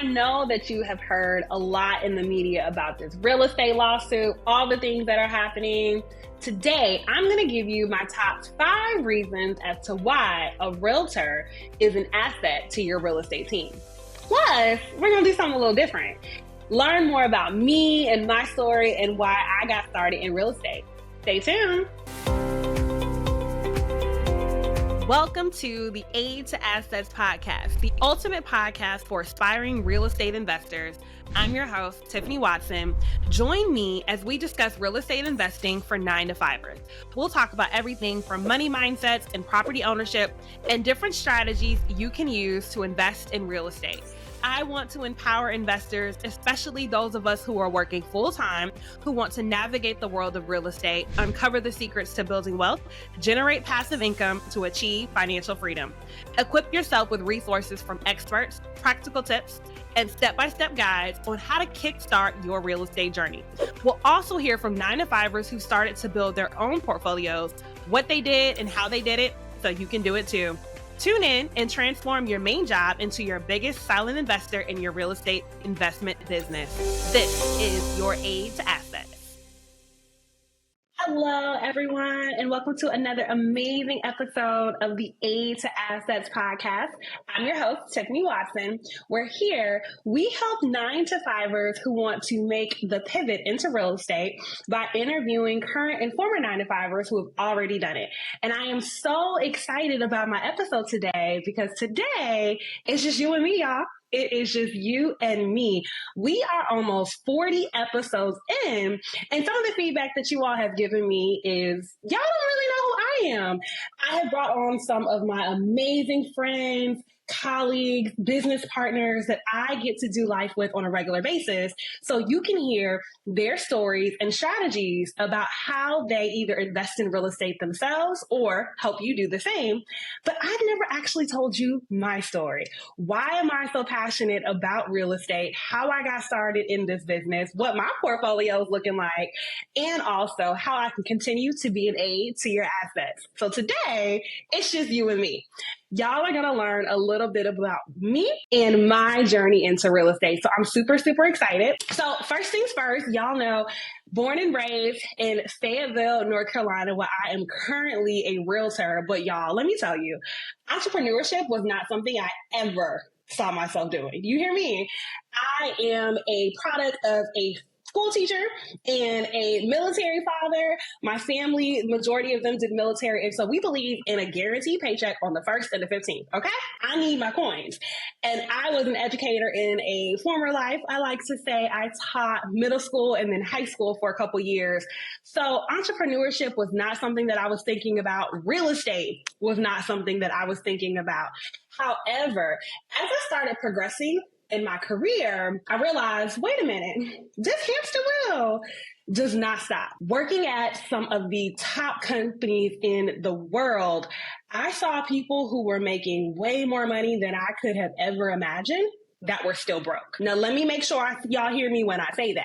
know that you have heard a lot in the media about this real estate lawsuit, all the things that are happening. Today, I'm going to give you my top 5 reasons as to why a realtor is an asset to your real estate team. Plus, we're going to do something a little different. Learn more about me and my story and why I got started in real estate. Stay tuned. Welcome to the Aid to Assets podcast, the ultimate podcast for aspiring real estate investors. I'm your host, Tiffany Watson. Join me as we discuss real estate investing for 9-to-5ers. We'll talk about everything from money mindsets and property ownership and different strategies you can use to invest in real estate. I want to empower investors, especially those of us who are working full-time, who want to navigate the world of real estate, uncover the secrets to building wealth, generate passive income to achieve financial freedom. Equip yourself with resources from experts, practical tips, and step-by-step guides on how to kickstart your real estate journey. We'll also hear from 9-to-5ers who started to build their own portfolios, what they did and how they did it, so you can do it too. Tune in and transform your main job into your biggest silent investor in your real estate investment business. This is your Aid to Assets. Hello, everyone, and welcome to another amazing episode of the Aid to Assets podcast. I'm your host, Tiffany Watson. We're here. We help 9-to-5ers who want to make the pivot into real estate by interviewing current and former 9-to-5ers who have already done it. And I am so excited about my episode today because today it's just you and me, y'all. It is just you and me. We are almost 40 episodes in, and some of the feedback that you all have given me is, y'all don't really know who I am. I have brought on some of my amazing friends, colleagues, business partners that I get to do life with on a regular basis. So you can hear their stories and strategies about how they either invest in real estate themselves or help you do the same. But I've never actually told you my story. Why am I so passionate about real estate, how I got started in this business, what my portfolio is looking like, and also how I can continue to be an aid to your assets. So today, it's just you and me. Y'all are going to learn a little bit about me and my journey into real estate. So I'm super, super excited. So first things first, y'all know, born and raised in Fayetteville, North Carolina, where I am currently a realtor. But y'all, let me tell you, entrepreneurship was not something I ever saw myself doing. You hear me? I am a product of a school teacher and a military father. My family, majority of them did military. And so we believe in a guaranteed paycheck on the 1st and the 15th. Okay. I need my coins. And I was an educator in a former life. I like to say I taught middle school and then high school for a couple years. So entrepreneurship was not something that I was thinking about. Real estate was not something that I was thinking about. However, as I started progressing in my career, I realized, wait a minute, this hamster wheel does not stop. Working at some of the top companies in the world, I saw people who were making way more money than I could have ever imagined that were still broke. Now, let me make sure y'all hear me when I say that.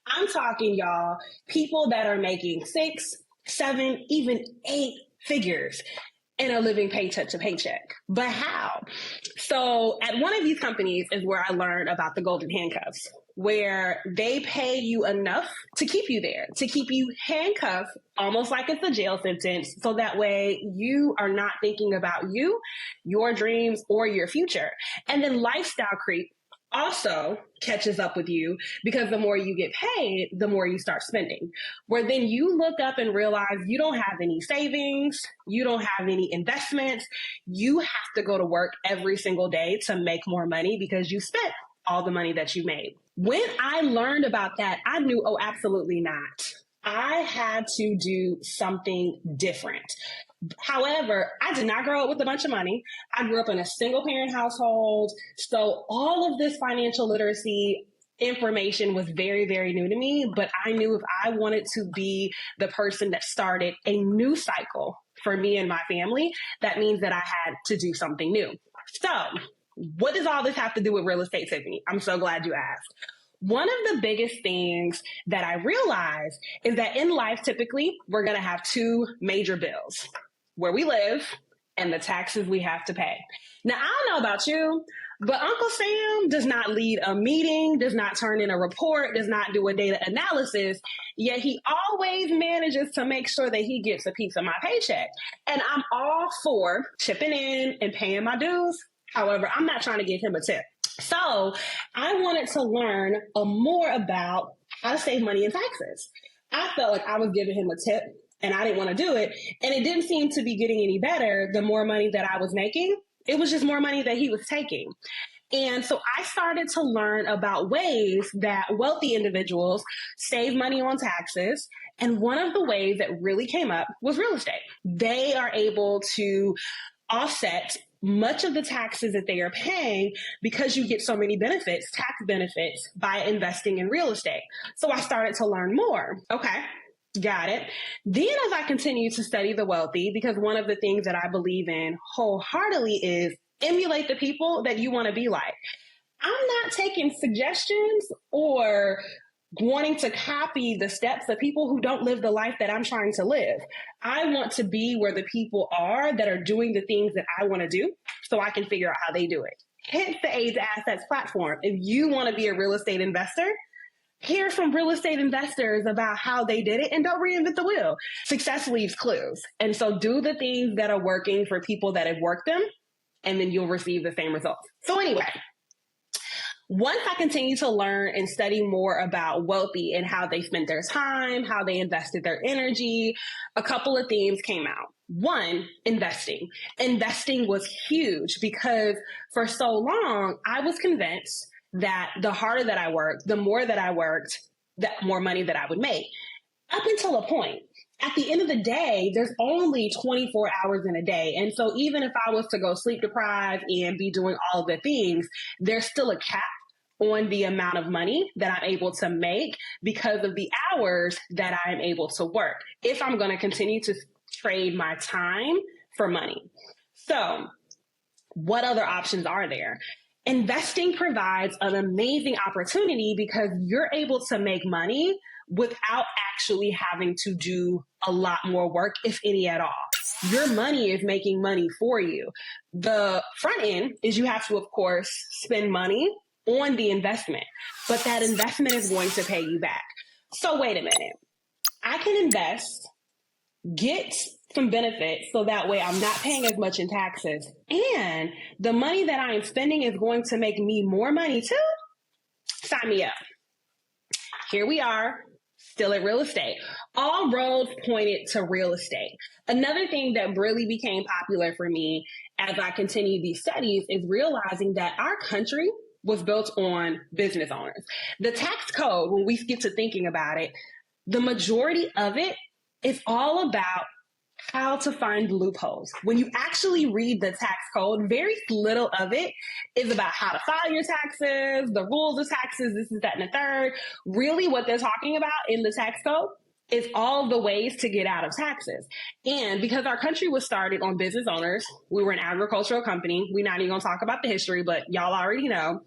I'm talking, y'all, people that are making 6, 7, even 8 figures and are living paycheck to paycheck. But how? So at one of these companies is where I learned about the golden handcuffs, where they pay you enough to keep you there, to keep you handcuffed, almost like it's a jail sentence. So that way you are not thinking about you, your dreams, or your future. And then lifestyle creep also catches up with you because the more you get paid, the more you start spending. Where then you look up and realize you don't have any savings, you don't have any investments. You have to go to work every single day to make more money because you spent all the money that you made. When I learned about that, I knew, oh, absolutely not. I had to do something different. However, I did not grow up with a bunch of money. I grew up in a single parent household. So all of this financial literacy information was very, very new to me. But I knew if I wanted to be the person that started a new cycle for me and my family, that means that I had to do something new. So what does all this have to do with real estate, Tiffany? I'm so glad you asked. One of the biggest things that I realized is that in life, typically, we're going to have 2 major bills: where we live and the taxes we have to pay. Now, I don't know about you, But Uncle Sam does not lead a meeting, does not turn in a report, does not do a data analysis, yet he always manages to make sure that he gets a piece of my paycheck. And I'm all for chipping in and paying my dues. However, I'm not trying to give him a tip. So I wanted to learn more about how to save money in taxes. I felt like I was giving him a tip and I didn't want to do it. And it didn't seem to be getting any better the more money that I was making. It was just more money that he was taking. And so I started to learn about ways that wealthy individuals save money on taxes. And one of the ways that really came up was real estate. They are able to offset much of the taxes that they are paying because you get so many benefits, tax benefits, by investing in real estate. So I started to learn more. Okay. Got it. Then as I continue to study the wealthy, because one of the things that I believe in wholeheartedly is emulate the people that you want to be like. I'm not taking suggestions or wanting to copy the steps of people who don't live the life that I'm trying to live. I want to be where the people are that are doing the things that I want to do so I can figure out how they do it. Hence the Aid to Assets platform. If you want to be a real estate investor, hear from real estate investors about how they did it and don't reinvent the wheel. Success leaves clues. And so do the things that are working for people that have worked them, and then you'll receive the same results. So anyway, once I continued to learn and study more about wealthy and how they spent their time, how they invested their energy, a couple of themes came out. One, investing. Investing was huge because for so long, I was convinced that the harder that I worked, the more that I worked, the more money that I would make. Up until a point. At the end of the day, there's only 24 hours in a day. And so even if I was to go sleep deprived and be doing all of the things, there's still a cap on the amount of money that I'm able to make because of the hours that I am able to work if I'm going to continue to trade my time for money. So what other options are there? Investing provides an amazing opportunity because you're able to make money without actually having to do a lot more work, if any at all. Your money is making money for you. The front end is you have to, of course, spend money on the investment, but that investment is going to pay you back. So wait a minute. I can invest, get some benefits so that way I'm not paying as much in taxes, and the money that I am spending is going to make me more money too? Sign me up. Here we are, still at real estate. All roads pointed to real estate. Another thing that really became popular for me as I continued these studies is realizing that our country was built on business owners. The tax code, when we get to thinking about it, the majority of it is all about how to find loopholes. When you actually read the tax code, very little of it is about how to file your taxes, the rules of taxes, this is that and the third. Really what they're talking about in the tax code is all the ways to get out of taxes. And because our country was started on business owners, we were an agricultural company. We're not even going to talk about the history, but y'all already know.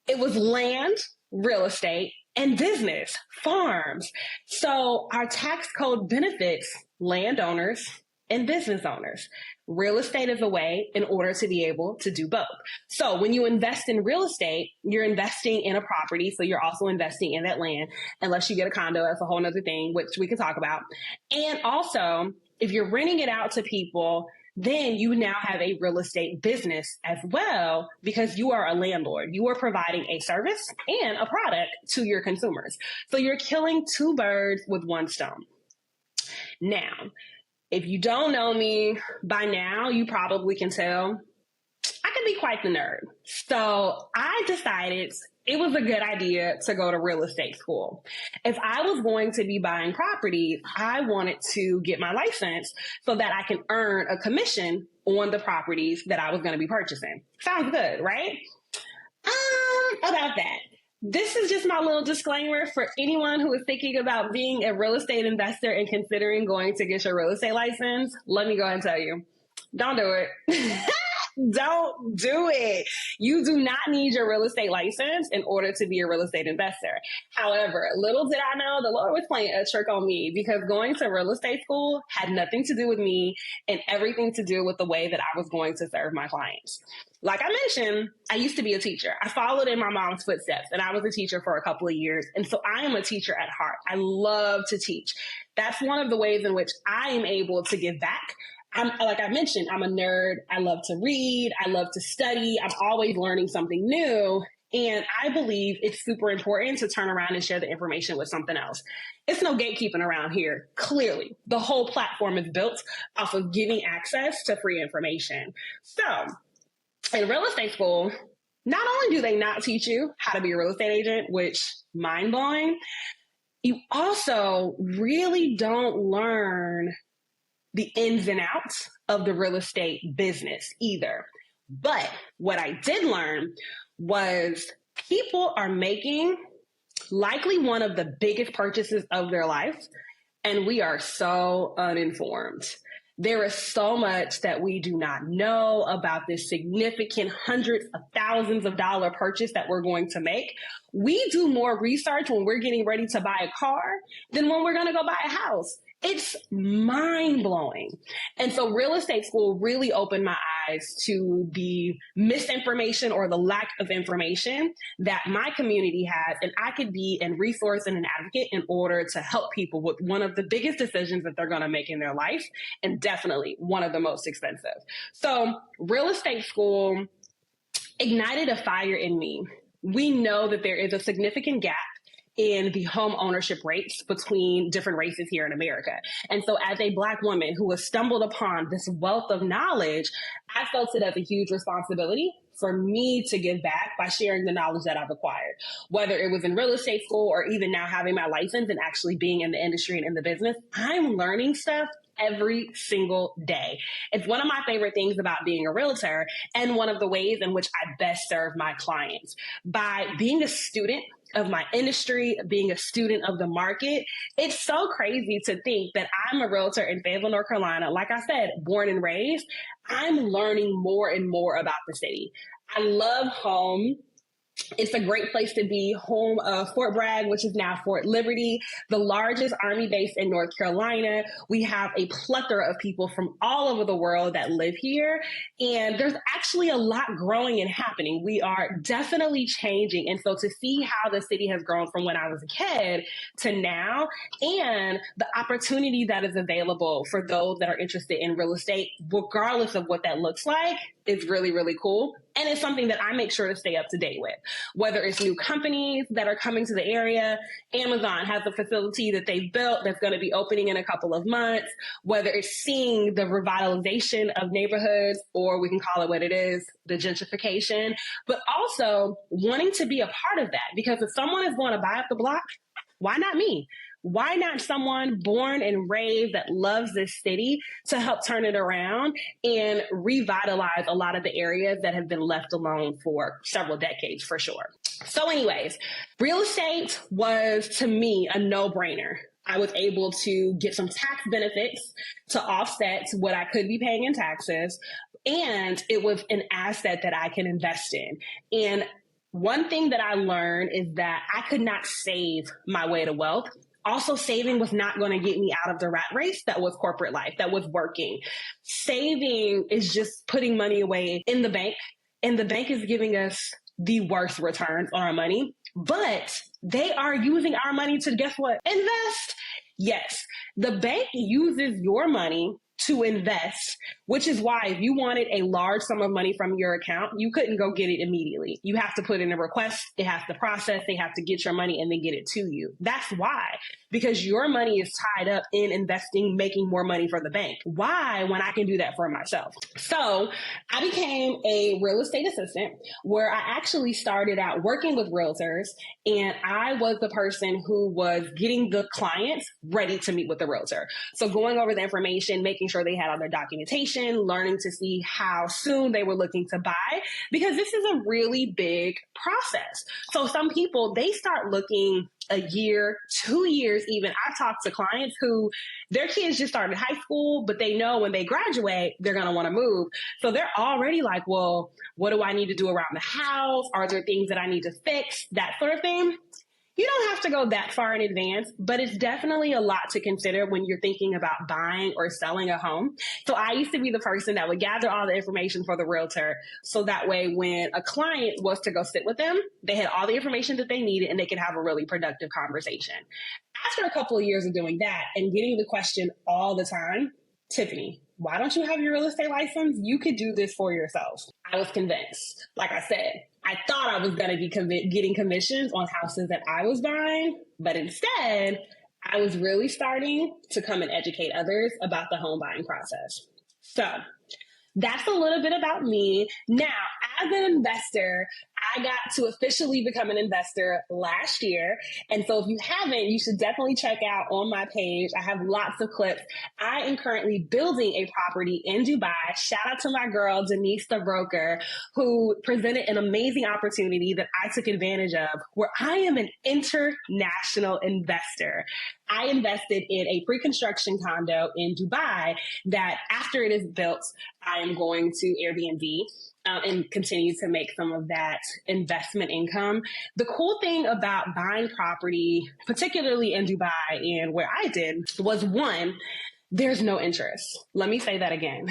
It was land, real estate, and business, farms. So our tax code benefits landowners and business owners. Real estate is a way in order to be able to do both. So when you invest in real estate, you're investing in a property. So you're also investing in that land, unless you get a condo. That's a whole nother thing, which we can talk about. And also, if you're renting it out to people, then you now have a real estate business as well, because you are a landlord. You are providing a service and a product to your consumers. So you're killing two birds with one stone. Now, if you don't know me by now, you probably can tell I can be quite the nerd. So I decided it was a good idea to go to real estate school. If I was going to be buying properties, I wanted to get my license so that I can earn a commission on the properties that I was going to be purchasing. Sounds good, right? About that. This is just my little disclaimer for anyone who is thinking about being a real estate investor and considering going to get your real estate license. Let me go ahead and tell you, don't do it. Don't do it. You do not need your real estate license in order to be a real estate investor. However, little did I know the Lord was playing a trick on me, because going to real estate school had nothing to do with me and everything to do with the way that I was going to serve my clients. Like I mentioned, I used to be a teacher. I followed in my mom's footsteps, and I was a teacher for a couple of years. And so I am a teacher at heart. I love to teach. That's one of the ways in which I am able to give back. Like I mentioned, I'm a nerd. I love to read. I love to study. I'm always learning something new. And I believe it's super important to turn around and share the information with something else. It's no gatekeeping around here. Clearly, the whole platform is built off of giving access to free information. So in real estate school, not only do they not teach you how to be a real estate agent, which mind blowing, you also really don't learn the ins and outs of the real estate business either. But what I did learn was people are making likely one of the biggest purchases of their life, and we are so uninformed. There is so much that we do not know about this significant hundreds of thousands of dollar purchase that we're going to make. We do more research when we're getting ready to buy a car than when we're going to go buy a house. It's mind blowing. And so real estate school really opened my eyes to the misinformation or the lack of information that my community has. And I could be a resource and an advocate in order to help people with one of the biggest decisions that they're going to make in their life, and definitely one of the most expensive. So real estate school ignited a fire in me. We know that there is a significant gap in the home ownership rates between different races here in America. And so as a Black woman who has stumbled upon this wealth of knowledge, I felt it as a huge responsibility for me to give back by sharing the knowledge that I've acquired, whether it was in real estate school or even now having my license and actually being in the industry and in the business. I'm learning stuff every single day. It's one of my favorite things about being a realtor, and one of the ways in which I best serve my clients. By being a student of my industry, being a student of the market, it's so crazy to think that I'm a realtor in Fayetteville, North Carolina. Like I said, born and raised, I'm learning more and more about the city. I love home. It's a great place to be, home of Fort Bragg, which is now Fort Liberty, the largest Army base in North Carolina. We have a plethora of people from all over the world that live here, and there's actually a lot growing and happening. We are definitely changing. And so to see how the city has grown from when I was a kid to now, and the opportunity that is available for those that are interested in real estate, regardless of what that looks like, is really, really cool. And it's something that I make sure to stay up to date with, whether it's new companies that are coming to the area. Amazon has a facility that they've built that's going to be opening in a couple of months, whether it's seeing the revitalization of neighborhoods, or we can call it what it is, the gentrification, but also wanting to be a part of that. Because if someone is going to buy up the block, why not me? Why not someone born and raised that loves this city to help turn it around and revitalize a lot of the areas that have been left alone for several decades, for sure. So anyways, real estate was, to me, a no-brainer. I was able to get some tax benefits to offset what I could be paying in taxes, and it was an asset that I can invest in. And one thing that I learned is that I could not save my way to wealth. Also, saving was not going to get me out of the rat race that was corporate life, that was working. Saving is just putting money away in the bank, and the bank is giving us the worst returns on our money, but they are using our money to, guess what? Invest. Yes, the bank uses your money to invest, which is why if you wanted a large sum of money from your account, you couldn't go get it immediately. You have to put in a request. It has to process. They have to get your money and then get it to you. That's why, because your money is tied up in investing, making more money for the bank. Why, when I can do that for myself? So I became a real estate assistant, where I actually started out working with realtors, and I was the person who was getting the clients ready to meet with the realtor. So going over the information, making making sure they had all their documentation, learning to see how soon they were looking to buy, because this is a really big process. So some people, they start looking a year, 2 years even. I've talked to clients who their kids just started high school, but they know when they graduate, they're going to want to move. So they're already like, well, what do I need to do around the house? Are there things that I need to fix? That sort of thing. You don't have to go that far in advance, but it's definitely a lot to consider when you're thinking about buying or selling a home. So I used to be the person that would gather all the information for the realtor. So that way, when a client was to go sit with them, they had all the information that they needed and they could have a really productive conversation. After a couple of years of doing that and getting the question all the time, Tiffany, why don't you have your real estate license? You could do this for yourself. I was convinced. Like I said, I thought I was going to be getting commissions on houses that I was buying, but instead, I was really starting to come and educate others about the home buying process. So that's a little bit about me. Now, as an investor, I got to officially become an investor last year. And so if you haven't, you should definitely check out on my page. I have lots of clips. I am currently building a property in Dubai. Shout out to my girl, Denise, the broker, who presented an amazing opportunity that I took advantage of, where I am an international investor. I invested in a pre-construction condo in Dubai that after it is built, I am going to Airbnb and continue to make some of that investment income. The cool thing about buying property, particularly in Dubai and where I did, was one, there's no interest. Let me say that again.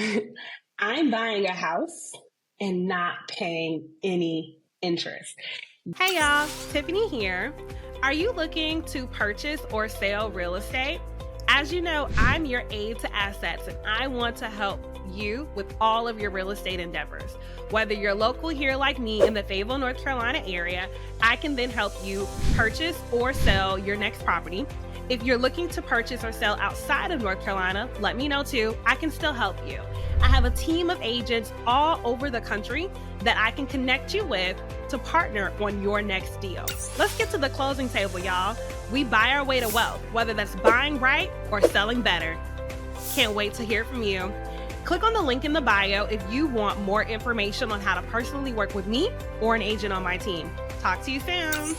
I'm buying a house and not paying any interest. Hey y'all, Tiffany here. Are you looking to purchase or sell real estate? As you know, I'm your aid to assets, and I want to help you with all of your real estate endeavors. Whether you're local here like me in the Fayetteville, North Carolina area, I can then help you purchase or sell your next property. If you're looking to purchase or sell outside of North Carolina, let me know too. I can still help you. I have a team of agents all over the country that I can connect you with to partner on your next deal. Let's get to the closing table, y'all. We buy our way to wealth, whether that's buying right or selling better. Can't wait to hear from you. Click on the link in the bio if you want more information on how to personally work with me or an agent on my team. Talk to you soon.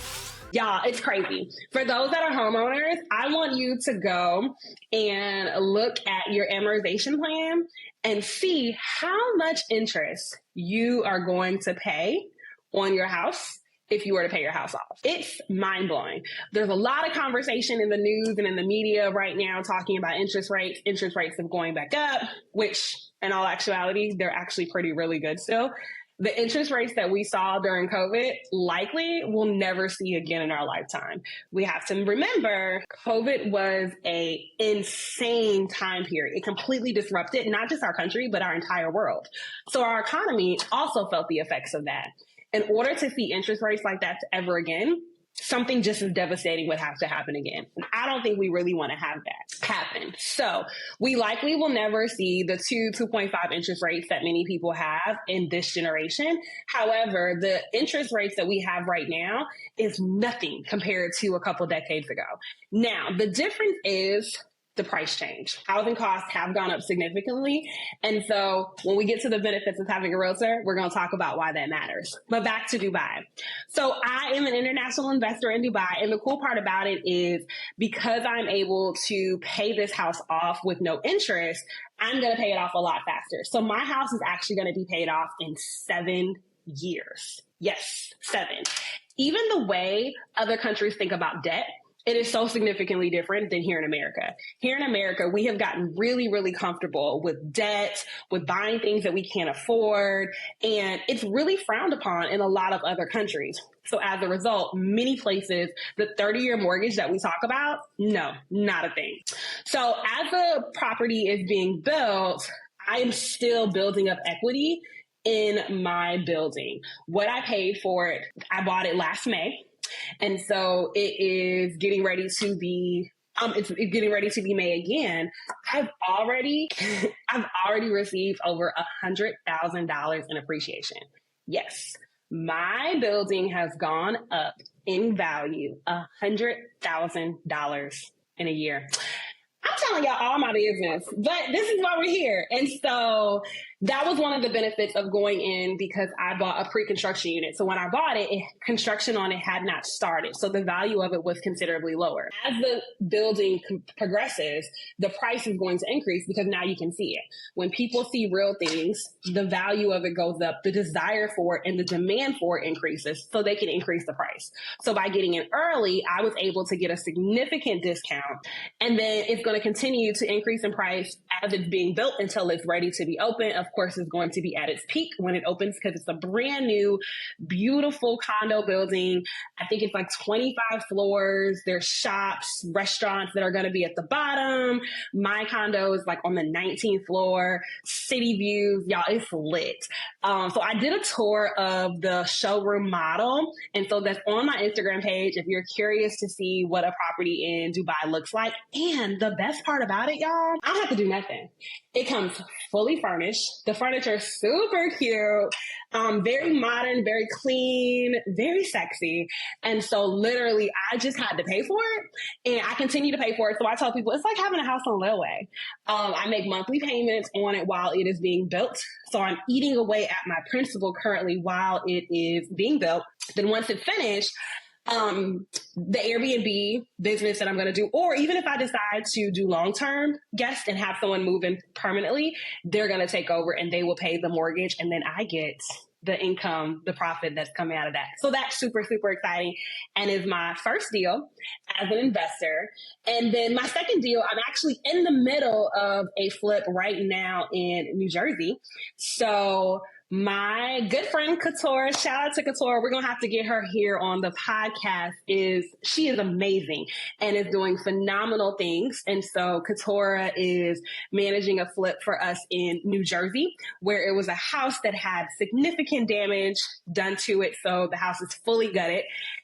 Y'all, it's crazy. For those that are homeowners, I want you to go and look at your amortization plan and see how much interest you are going to pay on your house if you were to pay your house off. It's mind-blowing. There's a lot of conversation in the news and in the media right now talking about interest rates. Interest rates are going back up, which in all actuality, they're actually really good still. The interest rates that we saw during COVID likely we'll never see again in our lifetime. We have to remember COVID was an insane time period. It completely disrupted not just our country, but our entire world. So our economy also felt the effects of that. In order to see interest rates like that ever again, something just as devastating would have to happen again. And I don't think we really want to have that happen. So we likely will never see the 2.5 interest rates that many people have in this generation. However, the interest rates that we have right now is nothing compared to a couple decades ago. Now, the difference is the price change. Housing costs have gone up significantly. And so when we get to the benefits of having a realtor, we're going to talk about why that matters. But back to Dubai. So I am an international investor in Dubai. And the cool part about it is because I'm able to pay this house off with no interest, I'm going to pay it off a lot faster. So my house is actually going to be paid off in 7 years. Yes, 7. Even the way other countries think about debt, it is so significantly different than here in America. Here in America, we have gotten really comfortable with debt, with buying things that we can't afford, and it's really frowned upon in a lot of other countries. So as a result, many places, the 30-year mortgage that we talk about, no, not a thing. So as the property is being built, I am still building up equity in my building. What I paid for it, I bought it last May. And so it is getting ready to be, it's getting ready to be May again. I've already received over $100,000 in appreciation. Yes, my building has gone up in value $100,000 in a year. I'm telling y'all all my business, but this is why we're here. And so that was one of the benefits of going in, because I bought a pre-construction unit. So when I bought it, construction on it had not started. So the value of it was considerably lower. As the building progresses, the price is going to increase because now you can see it. When people see real things, the value of it goes up, the desire for it and the demand for it increases, so they can increase the price. So by getting in early, I was able to get a significant discount. And then it's going to continue to increase in price as it's being built until it's ready to be open. Of course, it's going to be at its peak when it opens, because it's a brand new, beautiful condo building. I think it's like 25 floors. There's shops, restaurants that are going to be at the bottom. My condo is like on the 19th floor, city views. Y'all, it's lit. So I did a tour of the showroom model. And so that's on my Instagram page if you're curious to see what a property in Dubai looks like. And the best part about it, y'all, I don't have to do nothing. It comes fully furnished. The furniture is super cute, very modern, very clean, very sexy. And so literally I just had to pay for it, and I continue to pay for it. So I tell people it's like having a house on layaway. I make monthly payments on it while it is being built. So I'm eating away at my principal currently while it is being built. Then once it's finished, the Airbnb business that I'm going to do, or even if I decide to do long-term guests and have someone move in permanently, they're going to take over and they will pay the mortgage. And then I get the income, the profit that's coming out of that. So that's super, super exciting, and is my first deal as an investor. And then my second deal, I'm actually in the middle of a flip right now in New Jersey. So my good friend Couture, shout out to Couture, we're going to have to get her here on the podcast. She is amazing and is doing phenomenal things. And so Couture is managing a flip for us in New Jersey, where it was a house that had significant damage done to it. So the house is fully gutted,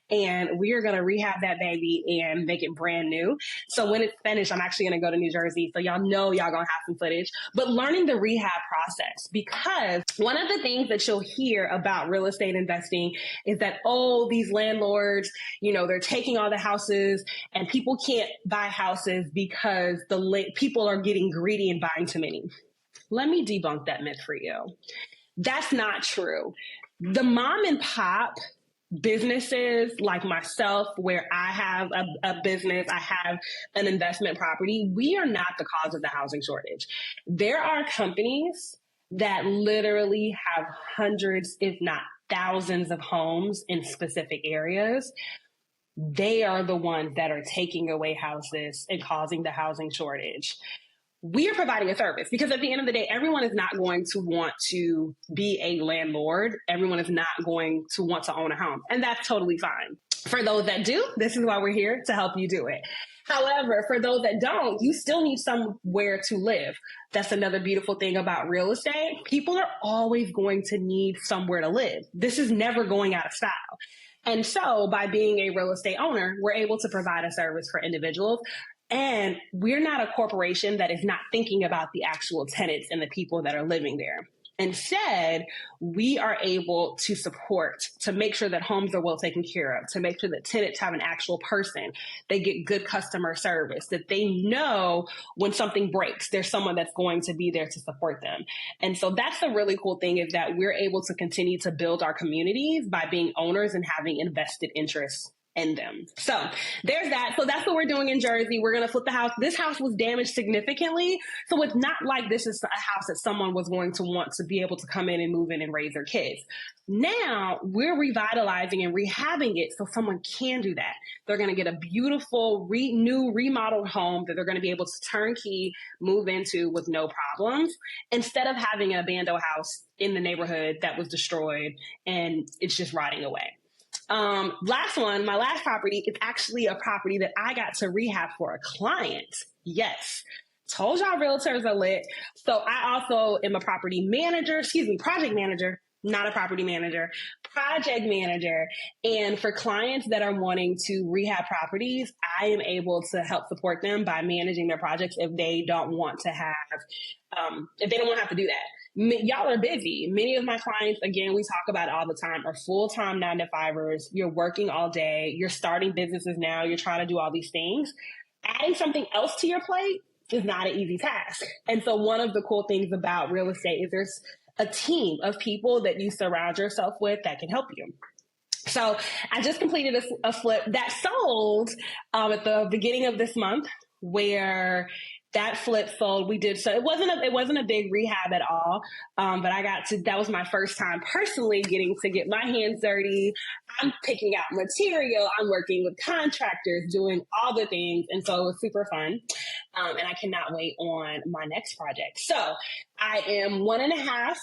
and we are going to rehab that baby and make it brand new. So when it's finished, I'm actually going to go to New Jersey. So y'all know y'all going to have some footage, but learning the rehab process, because one of the things that you'll hear about real estate investing is that, oh, these landlords, they're taking all the houses and people can't buy houses because people are getting greedy and buying too many. Let me debunk that myth for you. That's not true. The mom and pop businesses like myself, where I have a business, I have an investment property, we are not the cause of the housing shortage. There are companies that literally have hundreds, if not thousands of homes in specific areas. They are the ones that are taking away houses and causing the housing shortage. We are providing a service, because at the end of the day, everyone is not going to want to be a landlord. Everyone is not going to want to own a home, and that's totally fine. For those that do, this is why we're here, to help you do it. However, for those that don't, you still need somewhere to live. That's another beautiful thing about real estate. People are always going to need somewhere to live. This is never going out of style. And so by being a real estate owner, we're able to provide a service for individuals. And we're not a corporation that is not thinking about the actual tenants and the people that are living there. Instead, we are able to support, to make sure that homes are well taken care of, to make sure that tenants have an actual person, they get good customer service, that they know when something breaks, there's someone that's going to be there to support them. And so that's the really cool thing, is that we're able to continue to build our communities by being owners and having invested interests in them. So there's that. So that's what we're doing in Jersey. We're going to flip the house. This house was damaged significantly. So it's not like this is a house that someone was going to want to be able to come in and move in and raise their kids. Now we're revitalizing and rehabbing it so someone can do that. They're going to get a beautiful, new remodeled home that they're going to be able to turnkey move into with no problems, instead of having an abandoned house in the neighborhood that was destroyed and it's just rotting away. My last property is actually a property that I got to rehab for a client. Yes. Told y'all realtors are lit. So I also am a project manager, not a property manager, project manager. And for clients that are wanting to rehab properties, I am able to help support them by managing their projects if they don't want to have to do that. Y'all are busy. Many of my clients, again, we talk about it all the time, are full-time 9-to-5ers. You're working all day. You're starting businesses now. You're trying to do all these things. Adding something else to your plate is not an easy task. And so one of the cool things about real estate is there's a team of people that you surround yourself with that can help you. So I just completed a flip that sold at the beginning of this month, where that flip sold. We did so it wasn't a big rehab at all, but that was my first time personally getting to get my hands dirty. I'm picking out material. I'm working with contractors, doing all the things, and so it was super fun. And I cannot wait on my next project. So I am 1.5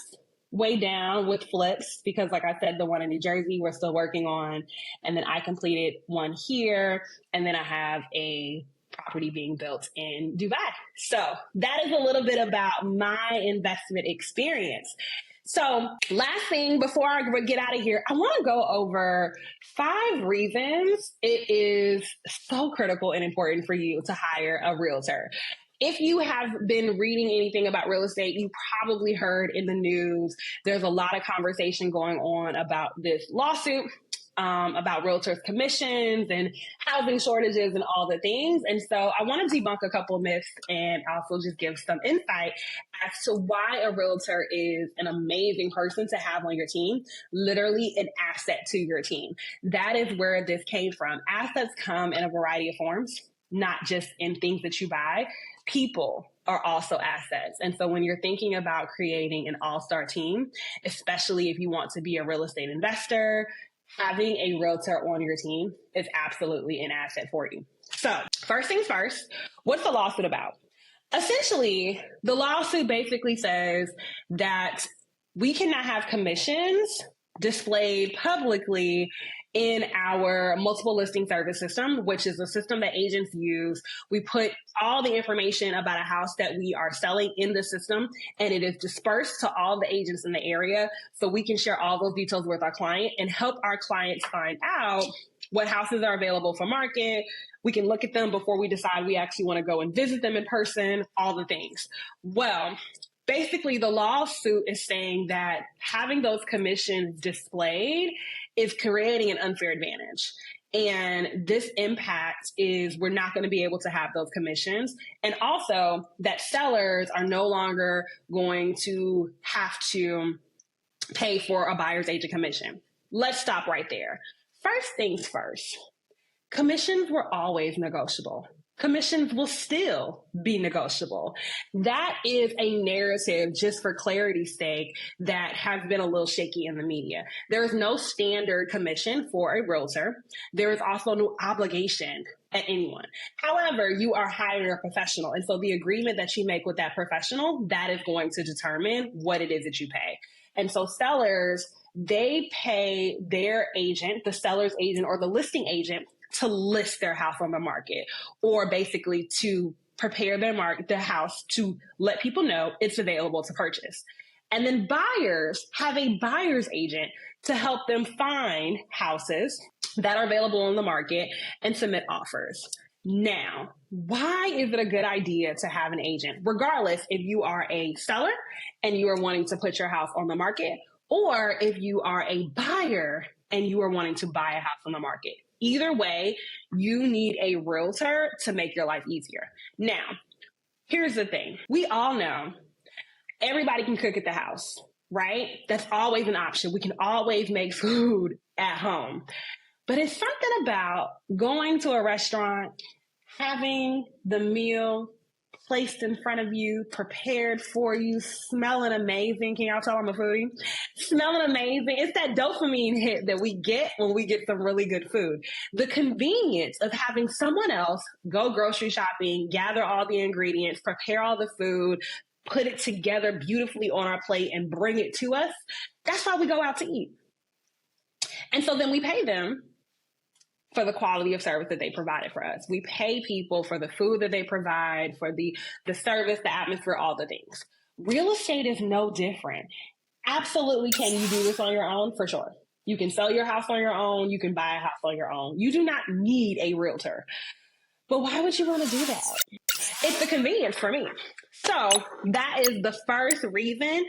way down with flips because, like I said, the one in New Jersey we're still working on, and then I completed one here, and then I have a property being built in Dubai. So that is a little bit about my investment experience. So last thing before I get out of here, I want to go over 5 reasons it is so critical and important for you to hire a realtor. If you have been reading anything about real estate, you probably heard in the news, there's a lot of conversation going on about this lawsuit, about realtors' commissions and housing shortages and all the things. And so I want to debunk a couple of myths and also just give some insight as to why a realtor is an amazing person to have on your team, literally an asset to your team. That is where this came from. Assets come in a variety of forms, not just in things that you buy. People are also assets. And so when you're thinking about creating an all-star team, especially if you want to be a real estate investor, having a realtor on your team is absolutely an asset for you. So first things first, what's the lawsuit about? Essentially, the lawsuit basically says that we cannot have commissions displayed publicly in our multiple listing service system, which is a system that agents use. We put all the information about a house that we are selling in the system, and it is dispersed to all the agents in the area, so we can share all those details with our client and help our clients find out what houses are available for market. We can look at them before we decide we actually want to go and visit them in person, all the things. Well, basically, the lawsuit is saying that having those commissions displayed is creating an unfair advantage. And this impact is we're not going to be able to have those commissions. And also that sellers are no longer going to have to pay for a buyer's agent commission. Let's stop right there. First things first, commissions were always negotiable. Commissions will still be negotiable. That is a narrative, just for clarity's sake, that has been a little shaky in the media. There is no standard commission for a realtor. There is also no obligation at anyone. However, you are hiring a professional. And so the agreement that you make with that professional, that is going to determine what it is that you pay. And so sellers, they pay their agent, the seller's agent or the listing agent, to list their house on the market, or basically to prepare their house to let people know it's available to purchase. And then buyers have a buyer's agent to help them find houses that are available on the market and submit offers. Now, why is it a good idea to have an agent, regardless if you are a seller and you are wanting to put your house on the market, or if you are a buyer and you are wanting to buy a house on the market? Either way, you need a realtor to make your life easier. Now, here's the thing. We all know everybody can cook at the house, right? That's always an option. We can always make food at home. But it's something about going to a restaurant, having the meal placed in front of you, prepared for you, smelling amazing. Can y'all tell I'm a foodie? Smelling amazing. It's that dopamine hit that we get when we get some really good food. The convenience of having someone else go grocery shopping, gather all the ingredients, prepare all the food, put it together beautifully on our plate and bring it to us. That's why we go out to eat. And so then we pay them for the quality of service that they provided for us. We pay people for the food that they provide, for the service, the atmosphere, all the things. Real estate is no different. Absolutely, can you do this on your own? For sure. You can sell your house on your own. You can buy a house on your own. You do not need a realtor. But why would you want to do that? It's the convenience for me. So that is the first reason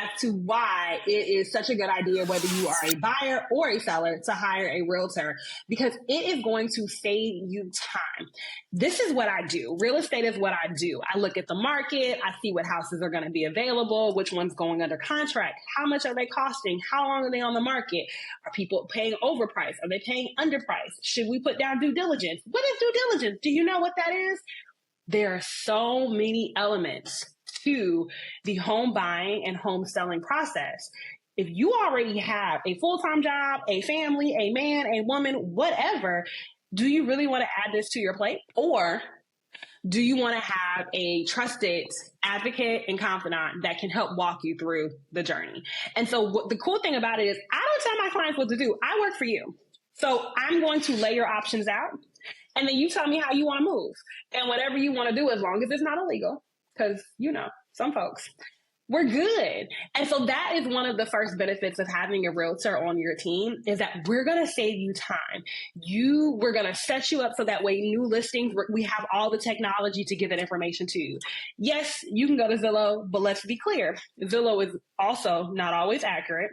as to why it is such a good idea, whether you are a buyer or a seller, to hire a realtor, because it is going to save you time. This is what I do. Real estate is what I do. I look at the market. I see what houses are going to be available, which one's going under contract, how much are they costing, how long are they on the market, are people paying overpriced, are they paying underpriced, should we put down due diligence? What is due diligence? Do you know what that is? There are so many elements to the home buying and home selling process. If you already have a full-time job, a family, a man, a woman, whatever, do you really want to add this to your plate? Or do you want to have a trusted advocate and confidant that can help walk you through the journey? And so the cool thing about it is I don't tell my clients what to do. I work for you. So I'm going to lay your options out, and then you tell me how you want to move. And whatever you want to do, as long as it's not illegal, because, you know, some folks, we're good. And so that is one of the first benefits of having a realtor on your team, is that we're going to save you time. We're going to set you up so that way new listings, we have all the technology to get that information to you. Yes, you can go to Zillow, but let's be clear. Zillow is also not always accurate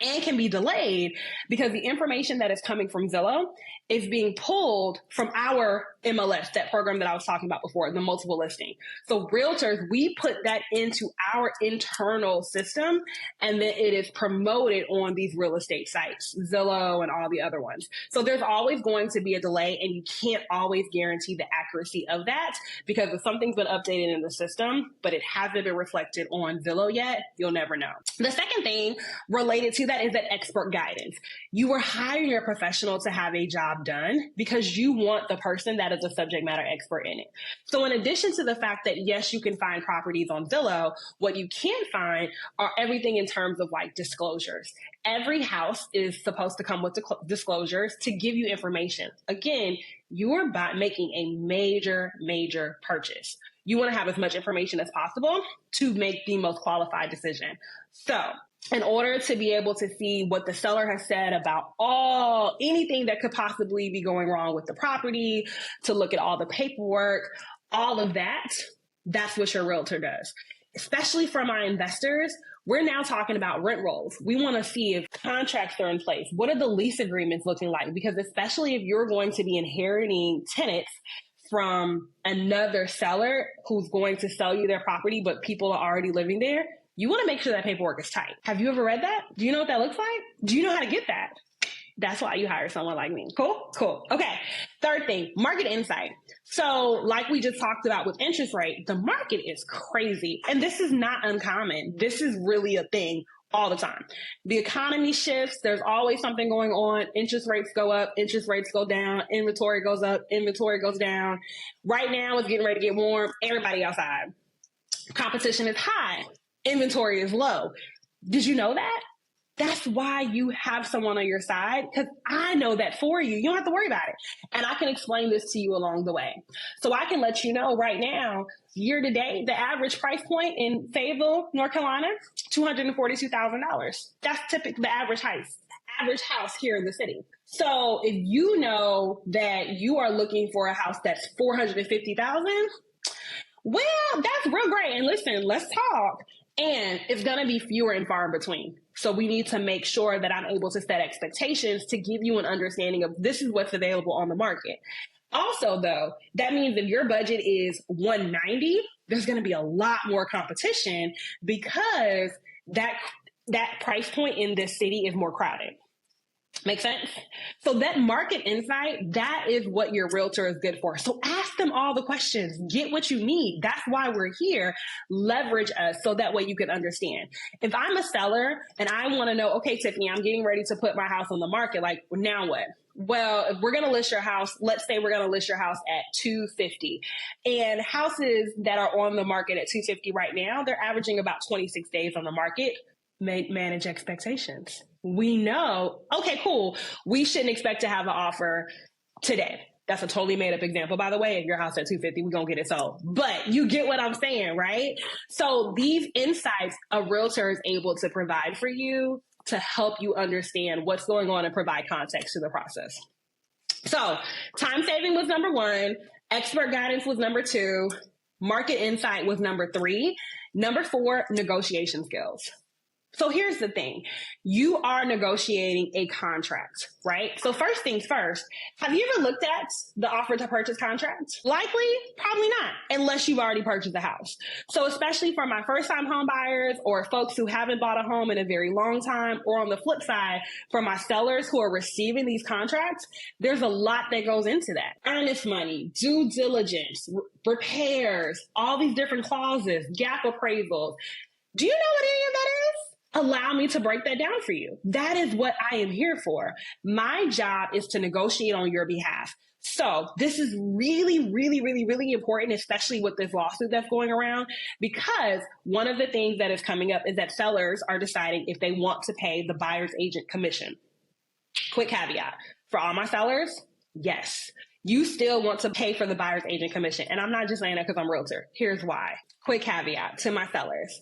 and can be delayed because the information that is coming from Zillow is being pulled from our MLS, that program that I was talking about before, the multiple listing. So realtors, we put that into our internal system, and then it is promoted on these real estate sites, Zillow and all the other ones. So there's always going to be a delay, and you can't always guarantee the accuracy of that, because if something's been updated in the system, but it hasn't been reflected on Zillow yet, you'll never know. The second thing related to that is that expert guidance. You are hiring a professional to have a job done because you want the person that is a subject matter expert in it. So in addition to the fact that, yes, you can find properties on Zillow, what you can find are everything in terms of like disclosures. Every house is supposed to come with disclosures to give you information. Again, you are making a major purchase. You want to have as much information as possible to make the most qualified decision. So in order to be able to see what the seller has said about anything that could possibly be going wrong with the property, to look at all the paperwork, all of that, that's what your realtor does. Especially for my investors, we're now talking about rent rolls. We want to see if contracts are in place. What are the lease agreements looking like? Because especially if you're going to be inheriting tenants from another seller who's going to sell you their property, but people are already living there, you want to make sure that paperwork is tight. Have you ever read that? Do you know what that looks like? Do you know how to get that? That's why you hire someone like me. Cool. Okay. Third thing, market insight. So like we just talked about with interest rate, the market is crazy. And this is not uncommon. This is really a thing all the time. The economy shifts. There's always something going on. Interest rates go up. Interest rates go down. Inventory goes up. Inventory goes down. Right now it's getting ready to get warm. Everybody outside. Competition is high. Inventory is low. Did you know that? That's why you have someone on your side, because I know that for you. You don't have to worry about it. And I can explain this to you along the way. So I can let you know right now, year to date, the average price point in Fayetteville, North Carolina, $242,000. That's typically the average house here in the city. So if you know that you are looking for a house that's $450,000, well, that's real great. And listen, let's talk. And it's going to be fewer and far in between. So we need to make sure that I'm able to set expectations to give you an understanding of this is what's available on the market. Also, though, that means if your budget is $190, there's going to be a lot more competition because that price point in this city is more crowded. Make sense? So that market insight, that is what your realtor is good for. So ask them all the questions. Get what you need. That's why we're here. Leverage us so that way you can understand. If I'm a seller and I want to know, okay, Tiffany, I'm getting ready to put my house on the market. Like, now what? Well, if we're going to list your house, let's say we're going to list your house at $250, and houses that are on the market at $250 right now, they're averaging about 26 days on the market. Manage expectations. We know, okay, cool. We shouldn't expect to have an offer today. That's a totally made up example, by the way. If your house at $250, we're going to get it sold. But you get what I'm saying, right? So these insights a realtor is able to provide for you to help you understand what's going on and provide context to the process. So time saving was number 1. Expert guidance was number 2. Market insight was number 3. Number 4, negotiation skills. So here's the thing. You are negotiating a contract, right? So first things first, have you ever looked at the offer to purchase contract? Likely, probably not, unless you've already purchased a house. So especially for my first time home buyers or folks who haven't bought a home in a very long time, or on the flip side, for my sellers who are receiving these contracts, there's a lot that goes into that. Earnest money, due diligence, repairs, all these different clauses, gap appraisals. Do you know what any of that is? Allow me to break that down for you. That is what I am here for. My job is to negotiate on your behalf. So this is really, really, really, really important, especially with this lawsuit that's going around, because one of the things that is coming up is that sellers are deciding if they want to pay the buyer's agent commission. Quick caveat for all my sellers, yes, you still want to pay for the buyer's agent commission. And I'm not just saying that because I'm a realtor. Here's why. Quick caveat to my sellers.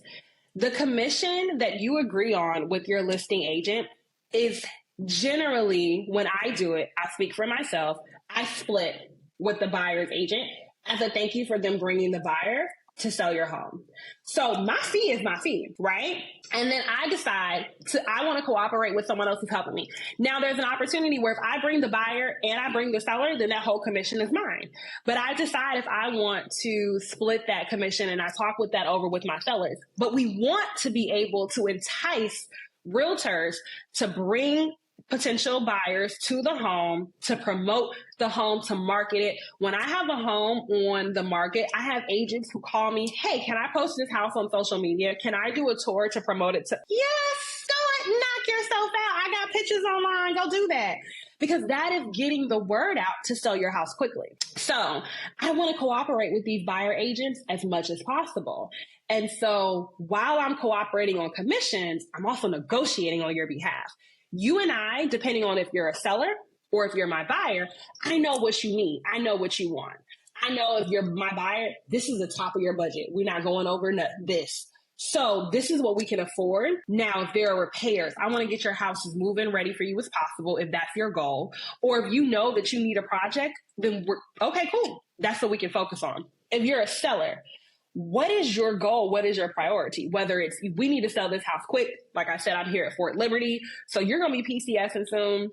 The commission that you agree on with your listing agent is generally, when I do it, I speak for myself, I split with the buyer's agent as a thank you for them bringing the buyer to sell your home. So my fee is my fee, right? And then I decide I want to cooperate with someone else who's helping me. Now there's an opportunity where if I bring the buyer and I bring the seller, then that whole commission is mine. But I decide if I want to split that commission, and I talk with that over with my sellers. But we want to be able to entice realtors to bring potential buyers to the home, to promote the home, to market it. When I have a home on the market, I have agents who call me, hey, can I post this house on social media? Can I do a tour to promote it? Yes, go ahead, knock yourself out. I got pictures online. Go do that. Because that is getting the word out to sell your house quickly. So I want to cooperate with these buyer agents as much as possible. And so while I'm cooperating on commissions, I'm also negotiating on your behalf. You and I, depending on if you're a seller or if you're my buyer, I know what you need. I know what you want. I know if you're my buyer, this is the top of your budget. We're not going over this. So this is what we can afford. Now, if there are repairs, I want to get your house as move-in ready for you as possible if that's your goal. Or if you know that you need a project, then okay, cool. That's what we can focus on. If you're a seller, what is your goal? What is your priority? Whether it's, we need to sell this house quick. Like I said, I'm here at Fort Liberty. So you're going to be PCSing soon.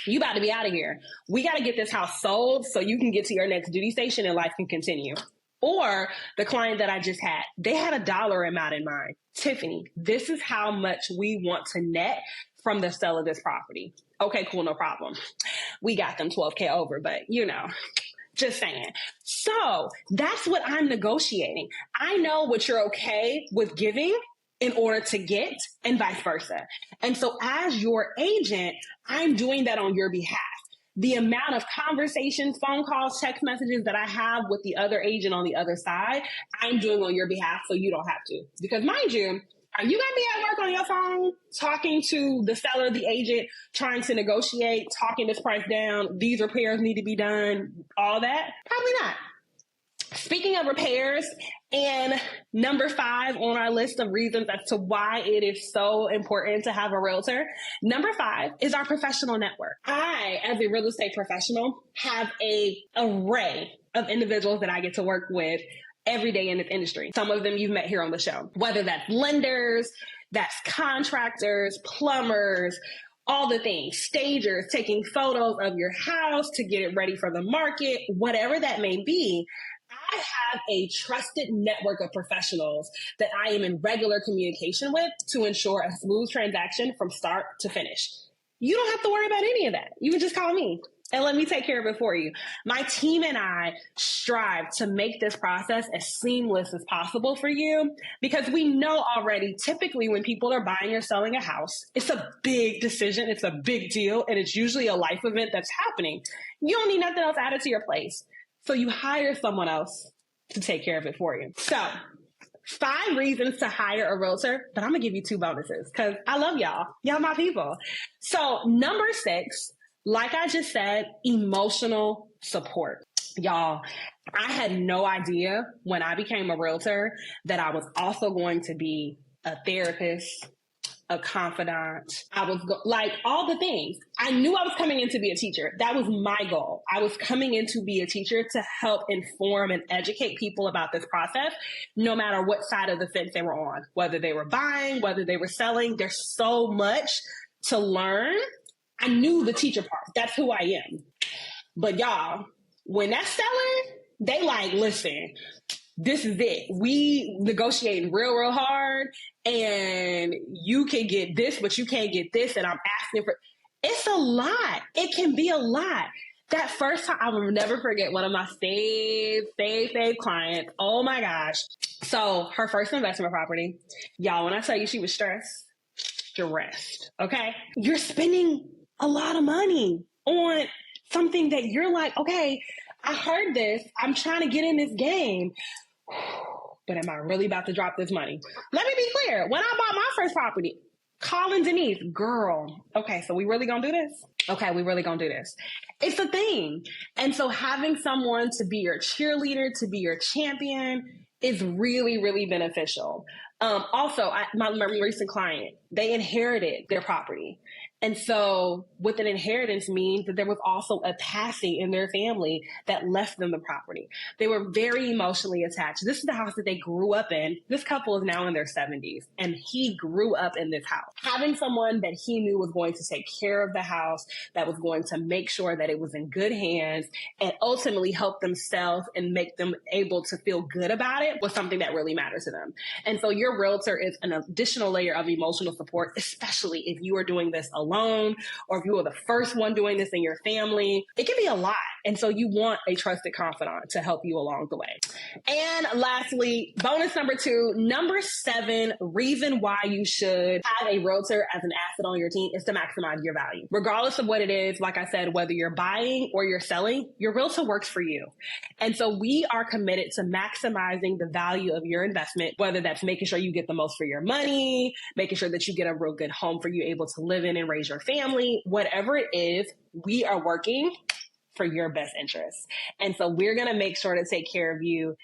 You about to be out of here. We got to get this house sold so you can get to your next duty station and life can continue. Or the client that I just had, they had a dollar amount in mind. Tiffany, this is how much we want to net from the sale of this property. Okay, cool. No problem. We got them 12K over, but just saying. So that's what I'm negotiating. I know what you're okay with giving in order to get, and vice versa. And so as your agent, I'm doing that on your behalf. The amount of conversations, phone calls, text messages that I have with the other agent on the other side, I'm doing on your behalf so you don't have to. Because mind you, are you going to be at work on your phone, talking to the seller, the agent, trying to negotiate, talking this price down, these repairs need to be done, all that? Probably not. Speaking of repairs, and number 5 on our list of reasons as to why it is so important to have a realtor, number 5 is our professional network. I, as a real estate professional, have an array of individuals that I get to work with every day in this industry. Some of them you've met here on the show, whether that's lenders, that's contractors, plumbers, all the things, stagers, taking photos of your house to get it ready for the market, whatever that may be. I have a trusted network of professionals that I am in regular communication with to ensure a smooth transaction from start to finish. You don't have to worry about any of that. You can just call me and let me take care of it for you. My team and I strive to make this process as seamless as possible for you because we know already, typically when people are buying or selling a house, it's a big decision, it's a big deal, and it's usually a life event that's happening. You don't need nothing else added to your place. So you hire someone else to take care of it for you. So 5 reasons to hire a realtor, but I'm going to give you 2 bonuses because I love y'all. Y'all my people. So number 6, like I just said, emotional support. Y'all, I had no idea when I became a realtor that I was also going to be a therapist, a confidant. I was like all the things. I knew I was coming in to be a teacher. That was my goal. I was coming in to be a teacher to help inform and educate people about this process, no matter what side of the fence they were on, whether they were buying, whether they were selling. There's so much to learn. I knew the teacher part. That's who I am. But y'all, when that seller, they like, listen, this is it. We negotiating real hard, and you can get this, but you can't get this, and I'm asking for. It's a lot. It can be a lot. That first time, I will never forget one of my fave clients. Oh my gosh. So her first investment property, y'all, when I tell you she was stressed, okay? You're spending a lot of money on something that you're like, okay, I heard this. I'm trying to get in this game. But am I really about to drop this money? Let me be clear. When I bought my first property, Colin Denise, girl, okay, so we really gonna do this? Okay, we really gonna do this. It's a thing. And so having someone to be your cheerleader, to be your champion is really beneficial. Also, my recent client, they inherited their property. And so what an inheritance means that there was also a passing in their family that left them the property. They were very emotionally attached. This is the house that they grew up in. This couple is now in their 70s, and he grew up in this house. Having someone that he knew was going to take care of the house, that was going to make sure that it was in good hands and ultimately help themselves and make them able to feel good about it was something that really mattered to them. And so your realtor is an additional layer of emotional support, especially if you are doing this alone, or if you are the first one doing this in your family. It can be a lot. And so you want a trusted confidant to help you along the way. And lastly, bonus number 2, number 7, reason why you should have a realtor as an asset on your team is to maximize your value. Regardless of what it is, like I said, whether you're buying or you're selling, your realtor works for you. And so we are committed to maximizing the value of your investment, whether that's making sure you get the most for your money, making sure that you get a real good home for you able to live in and raise your family, whatever it is, we are working for your best interests. And so we're going to make sure to take care of you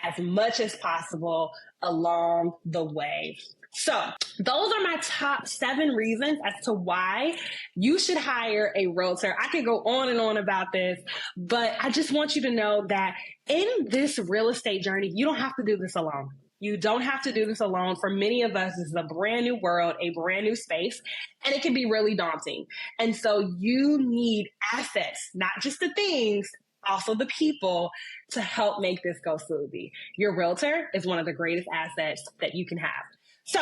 as much as possible along the way. So those are my top 7 reasons as to why you should hire a realtor. I could go on and on about this, but I just want you to know that in this real estate journey, you don't have to do this alone. You don't have to do this alone. For many of us, this is a brand new world, a brand new space, and it can be really daunting. And so you need assets, not just the things, also the people to help make this go smoothly. Your realtor is one of the greatest assets that you can have. So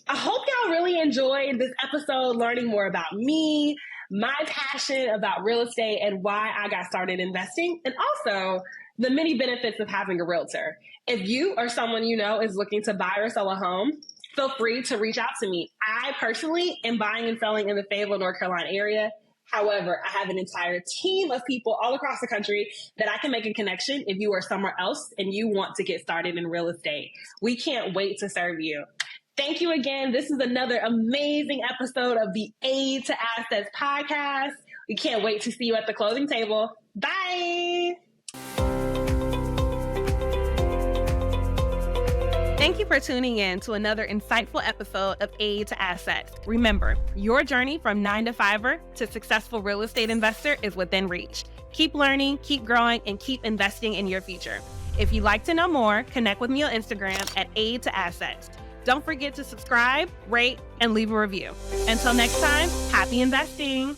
I hope y'all really enjoyed this episode, learning more about me, my passion about real estate, and why I got started investing, and also the many benefits of having a realtor. If you or someone you know is looking to buy or sell a home, feel free to reach out to me. I personally am buying and selling in the Fayetteville, North Carolina area. However, I have an entire team of people all across the country that I can make a connection if you are somewhere else and you want to get started in real estate. We can't wait to serve you. Thank you again. This is another amazing episode of the Aid to Assets podcast. We can't wait to see you at the closing table. Bye. Thank you for tuning in to another insightful episode of Aid to Assets. Remember, your journey from 9-to-5er to successful real estate investor is within reach. Keep learning, keep growing, and keep investing in your future. If you'd like to know more, connect with me on Instagram at Aid to Assets. Don't forget to subscribe, rate, and leave a review. Until next time, happy investing.